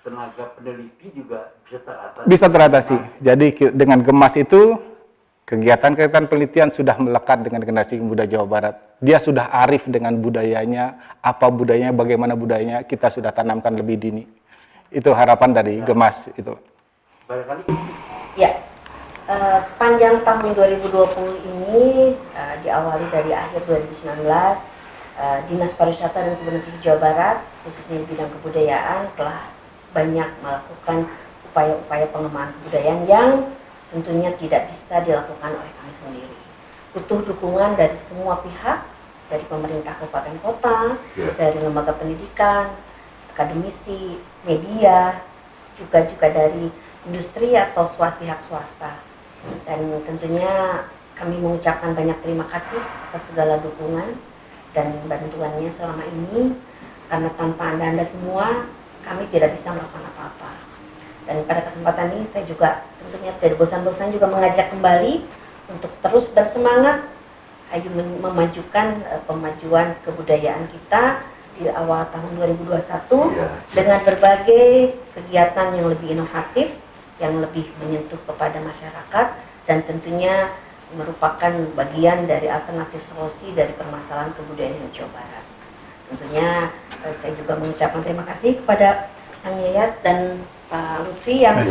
tenaga peneliti juga bisa teratasi. Jadi dengan Gemas itu kegiatan-kegiatan penelitian sudah melekat dengan generasi muda Jawa Barat. Dia sudah arif dengan budayanya, apa budayanya, bagaimana budayanya, kita sudah tanamkan lebih dini. Itu harapan dari Gemas itu. Ya, sepanjang tahun 2020 ini diawali dari akhir 2019, Dinas Pariwisata dan Kebudayaan Jawa Barat, khususnya di bidang kebudayaan, telah banyak melakukan upaya-upaya pengembangan kebudayaan yang tentunya tidak bisa dilakukan oleh kami sendiri. Butuh dukungan dari semua pihak, dari pemerintah kabupaten kota, dari lembaga pendidikan, akademisi, media, juga dari industri atau pihak swasta. Dan tentunya kami mengucapkan banyak terima kasih atas segala dukungan dan bantuannya selama ini, karena tanpa Anda semua kami tidak bisa melakukan apa-apa. Dan pada kesempatan ini saya juga tentunya tidak bosan-bosan juga mengajak kembali untuk terus bersemangat ayo memajukan pemajuan kebudayaan kita di awal tahun 2021 dengan berbagai kegiatan yang lebih inovatif, yang lebih menyentuh kepada masyarakat dan tentunya merupakan bagian dari alternatif solusi dari permasalahan kebudayaan di Jawa Barat. Tentunya saya juga mengucapkan terima kasih kepada Kang Yayat dan Pak Lutfi yang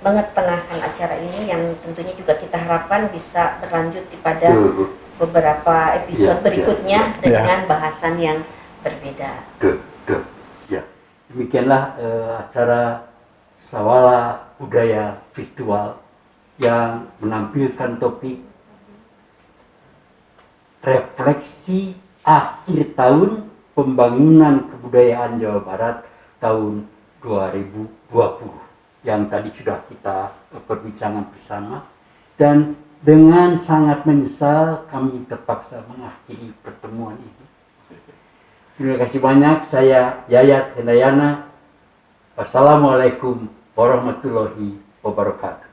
mengetengahkan acara ini, yang tentunya juga kita harapkan bisa berlanjut pada beberapa episode berikutnya dengan bahasan yang berbeda. Ya, demikianlah acara Sawala Budaya Virtual yang menampilkan topik refleksi akhir tahun pembangunan kebudayaan Jawa Barat tahun 2020 yang tadi sudah kita perbincangan bersama, dan dengan sangat menyesal kami terpaksa mengakhiri pertemuan ini. Terima kasih banyak. Saya Yayat Hendayana. Wassalamualaikum warahmatullahi wabarakatuh.